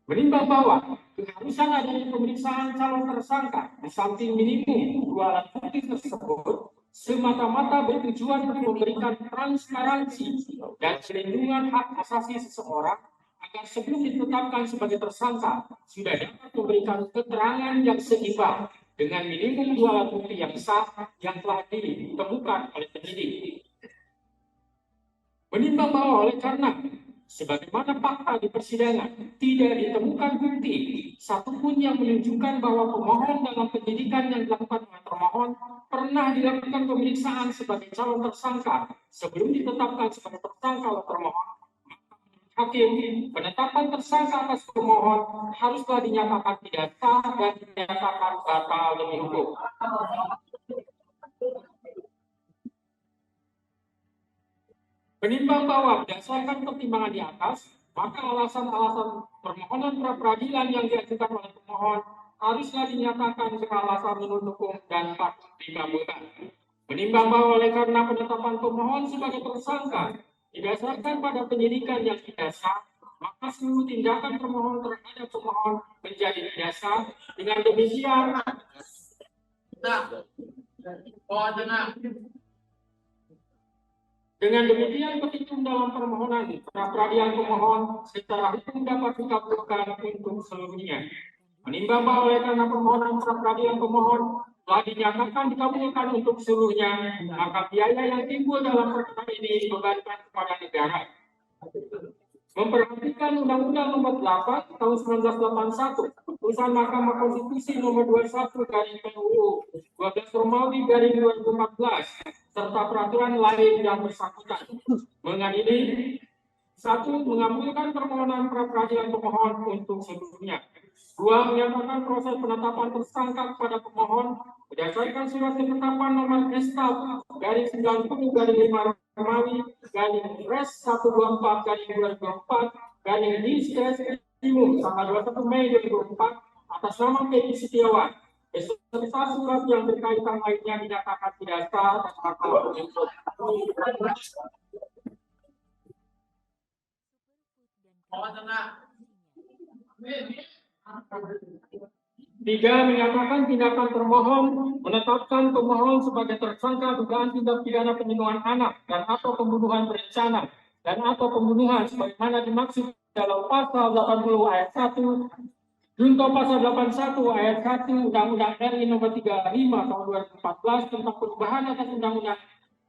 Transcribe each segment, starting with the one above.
Menimbang bahwa keharusan adanya pemeriksaan calon tersangka di samping minimum dua alat bukti tersebut semata-mata bertujuan untuk memberikan transparansi dan perlindungan hak asasi seseorang agar sebelum ditetapkan sebagai tersangka sudah dapat memberikan keterangan yang seimbang dengan minimum dua alat bukti yang sah yang telah ditemukan oleh penyidik. Menimbang bahwa oleh karena sebagaimana fakta di persidangan tidak ditemukan bukti satupun yang menunjukkan bahwa pemohon dalam penyidikan yang dilakukan oleh termohon pernah dilakukan pemeriksaan sebagai calon tersangka sebelum ditetapkan sebagai tersangka oleh termohon, hakim penetapan tersangka atas pemohon haruslah dinyatakan tidak sah dan dinyatakan batal demi hukum. Menimbang bahwa berdasarkan pertimbangan di atas, maka alasan-alasan permohonan pra-peradilan yang diajukan oleh pemohon haruslah dinyatakan beralasan menurut hukum dan patut dikabulkan. Menimbang bahwa oleh karena penetapan pemohon sebagai tersangka didasarkan pada penyidikan yang tidak sah, maka seluruh tindakan pemohon terhadap pemohon menjadi tidak sah. Dengan demikian, petitum dalam permohonan pra-peradilan pemohon secara hukum dapat dikabulkan untuk seluruhnya. Menimbang bahwa oleh karena permohonan pra-peradilan pemohon telah dinyatakan dikabulkan untuk seluruhnya, maka biaya yang timbul dalam perkara ini dibebankan kepada negara. Memperhatikan Undang-Undang Nomor 8 Tahun 1981, Putusan Mahkamah Konstitusi Nomor 21 garing PUU 12 Romawi garing 2014, serta peraturan lain yang bersangkutan. Mengadili 1. Mengabulkan permohonan pra-peradilan pemohon untuk seluruhnya. 2. Menyatakan proses penetapan tersangka kepada pemohon berdasarkan surat ketetapan nomor SK garing 90 garing 5 Romawi garing Res 124 garing 2024 garing Diskrimum tanggal 21 Mei 2004 atas nama Peggy Setiawan beserta surat yang berkaitan lainnya dinyatakan tidak sah dan batal untuk. 3. Menyatakan tindakan termohon menetapkan pemohon sebagai tersangka dugaan tindak pidana perlindungan anak dan atau pembunuhan berencana dan atau pembunuhan sebagaimana dimaksud dalam pasal 80 ayat 1 junto pasal 81 ayat 1 Undang-Undang RI Nomor 35 Tahun 2014 tentang perubahan atas Undang-Undang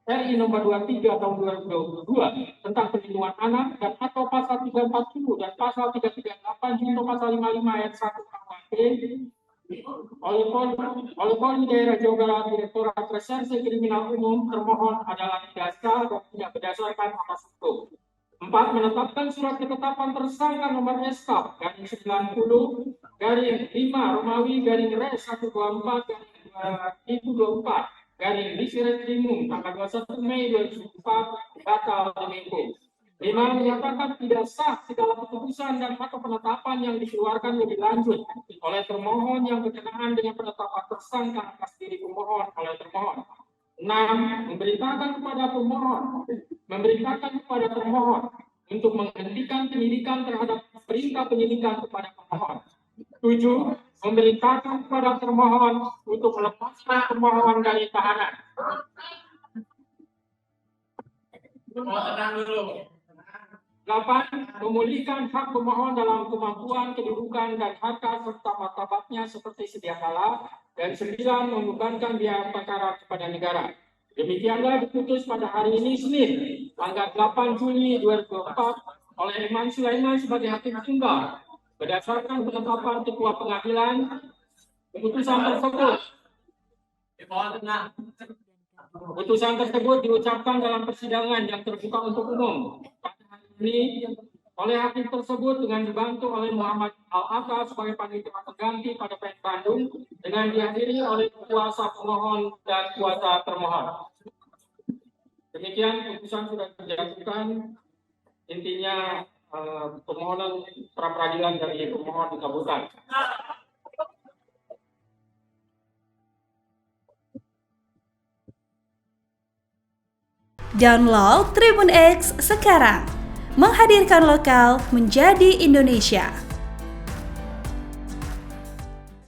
RI Nomor 23 Tahun 2022 tentang perlindungan anak dan atau pasal 340 dan pasal 338 junto pasal 55 ayat 1 KUHP oleh Polri Daerah Jawa Barat Direktorat Reserse Kriminal Umum termohon adalah tidak sah dan tidak berdasarkan atas hukum. 4. Menetapkan surat ketetapan tersangka nomor SK garing 90 garing 5 Romawi garing Res 124 garing 2024 garing Diskrimum tanggal 21 Mei 2004 batal demi hukum. 5. Menyatakan tidak sah segala keputusan dan atau penetapan yang dikeluarkan lebih lanjut oleh termohon yang berkenaan dengan penetapan tersangka atas diri pemohon oleh termohon. 6. Memerintahkan kepada termohon untuk menghentikan penyidikan terhadap perintah penyidikan kepada pemohon. 7. Memerintahkan kepada termohon untuk melepaskan termohon dari tahanan. Tenang dulu. 8. Memulihkan hak pemohon dalam kemampuan, kedudukan, dan harta serta martabatnya seperti sedia kala. Dan 9. Membebankan biaya perkara kepada negara. Demikianlah diputus pada hari ini Senin, tanggal 8 Juli 2024 oleh Iman Sulaiman sebagai hakim tunggal. Berdasarkan penetapan Ketua Pengadilan, Putusan tersebut diucapkan dalam persidangan yang terbuka untuk umum pada hari ini oleh hakim tersebut dengan dibantu oleh Muhammad Al-Atta sebagai panitia pengganti pada PN Bandung dengan dihadiri oleh kuasa pemohon dan kuasa termohon. Demikian putusan sudah dijatuhkan, intinya permohonan pra-peradilan dari pemohon dikabulkan. Download Tribun X sekarang, menghadirkan lokal menjadi Indonesia.